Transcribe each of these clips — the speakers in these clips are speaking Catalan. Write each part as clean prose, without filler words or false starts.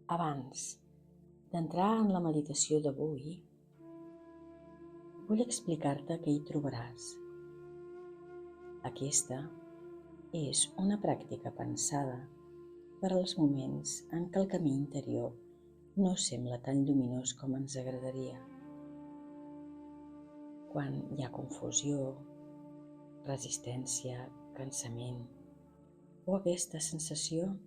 Abans d'entrar en la meditació d'avui, vull explicar-te què hi trobaràs. Aquesta és una pràctica pensada per als moments en què el camí interior no sembla tan lluminós com ens agradaria. Quan hi ha confusió, resistència, cansament o aquesta sensació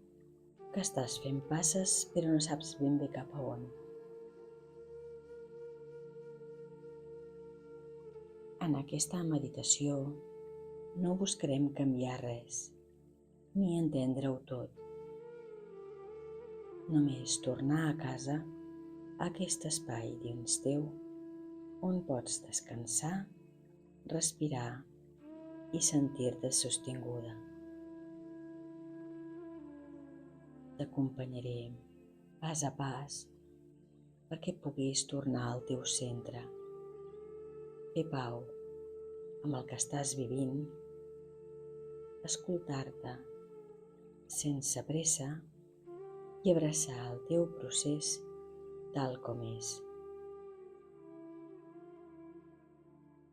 que estàs fent passes però no saps ben bé cap a on. En aquesta meditació no buscarem canviar res, ni entendre-ho tot. Només tornar a casa, a aquest espai dins teu, on pots descansar, respirar i sentir-te sostinguda. T'acompanyaré pas a pas perquè puguis tornar al teu centre, fer pau amb el que estàs vivint, escoltar-te sense pressa i abraçar el teu procés tal com és.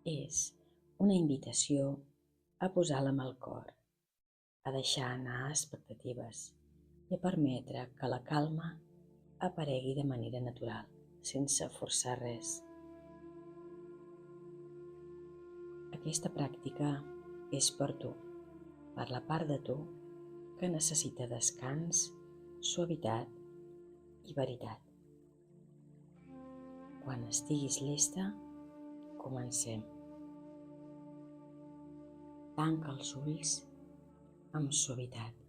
És una invitació a posar la mà al cor, a deixar anar expectatives i a permetre que la calma aparegui de manera natural, sense forçar res. Aquesta pràctica és per tu, per la part de tu que necessita descans, suavitat i veritat. Quan estiguis llesta, comencem. Tanca els ulls amb suavitat.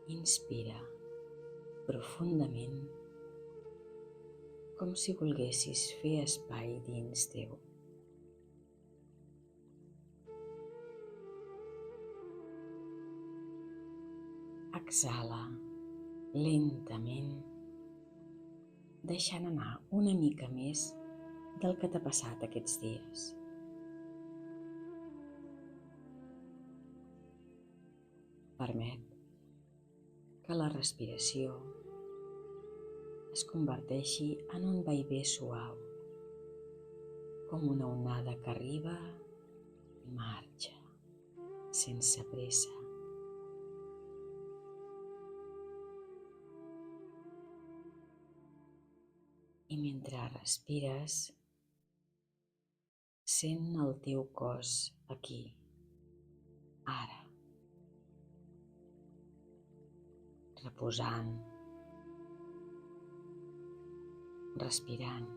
Inspira profundament, com si volguessis fer espai dins teu. Exhala lentament, deixant anar una mica més del que t'ha passat aquests dies. Permet que la respiració es converteixi en un vaivé suau, com una onada que arriba i marxa, sense pressa. I mentre respires, sent el teu cos aquí, ara, reposant, respirant,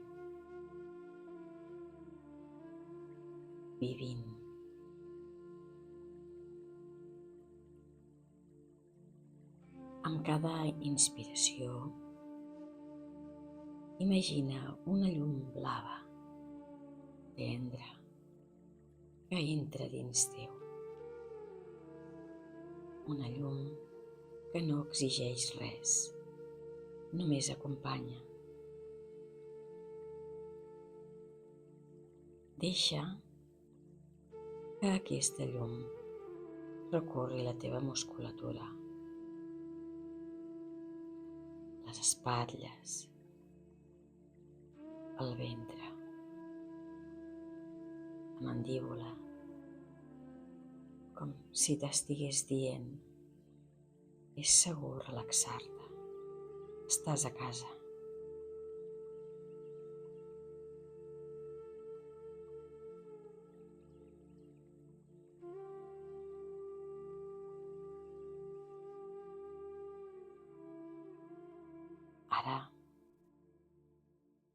vivint. Amb cada inspiració, imagina una llum blava, tendra, que entra dins teu. Una llum que no exigeix res, només acompanya. Deixa que aquesta llum recorri la teva musculatura, les espatlles, el ventre, la mandíbula, com si t'estigués dient: és segur relaxar-te, estàs a casa. Ara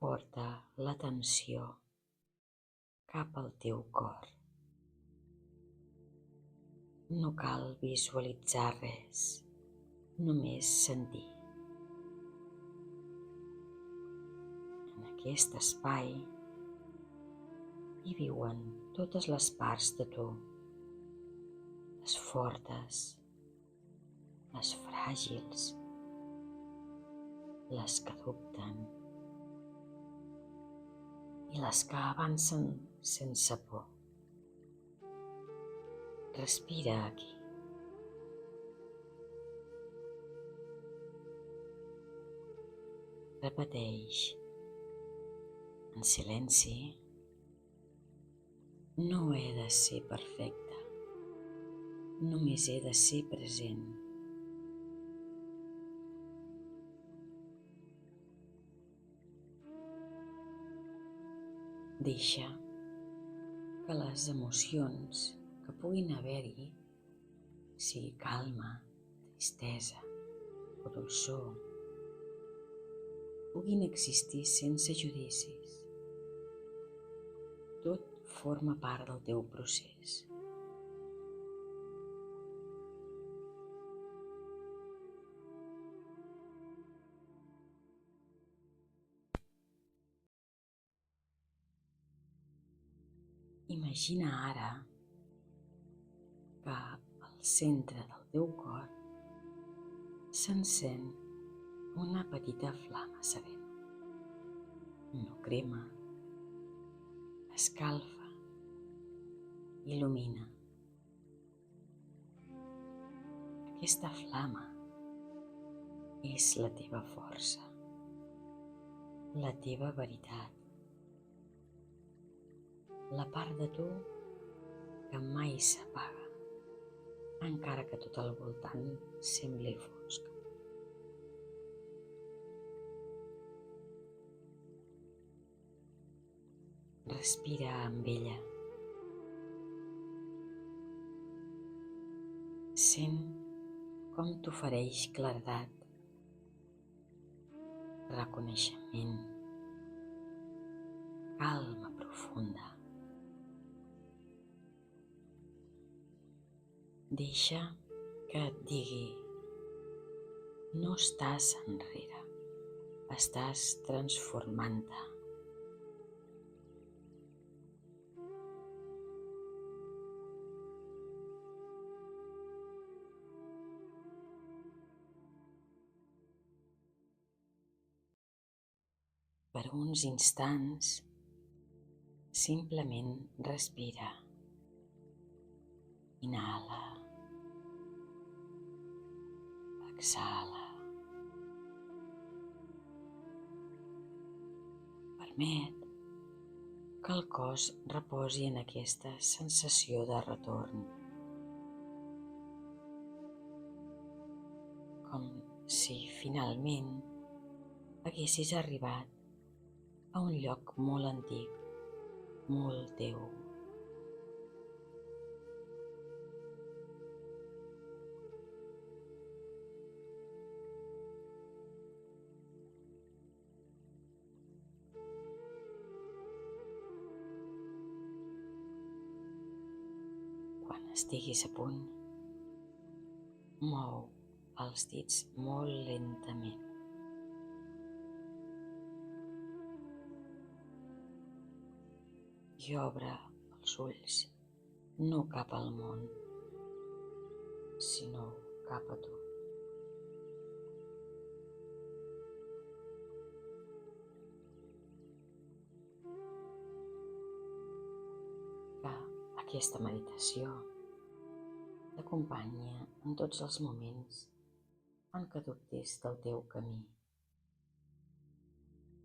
porta l'atenció cap al teu cor. No cal visualitzar res, només sentir. En aquest espai hi viuen totes les parts de tu, les fortes, les fràgils, les que dubten i les que avancen sense por. Respira aquí, Repeteix en silenci: no he de ser perfecte, només he de ser present. Deixa que les emocions que puguin haver-hi, sigui calma, tristesa o dolçor, puguin existir sense judicis. Tot forma part del teu procés. Imagina ara que al centre del teu cor s'encén una petita flama serena. No crema, escalfa, il·lumina. Aquesta flama és la teva força, la teva veritat, la part de tu que mai s'apaga, encara que tot al voltant sembli fosc. Respira amb ella. Sent com t'ofereix claredat, reconeixement, calma profunda. Deixa que et digui: no estàs enrere, estàs transformant-te. Per uns instants, simplement respira. Inhala. Exhala. Permet que el cos reposi en aquesta sensació de retorn, com si finalment haguessis arribat a un lloc molt antic, molt teu. Quan estiguis a punt, mou els dits molt lentament. I obre els ulls, no cap al món, sinó cap a tu. Que aquesta meditació t'acompanyi en tots els moments en què dubtis del teu camí.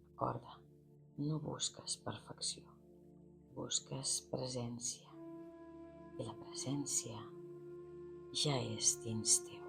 Recorda, no busques perfecció, busques presència, i la presència ja és dins teu.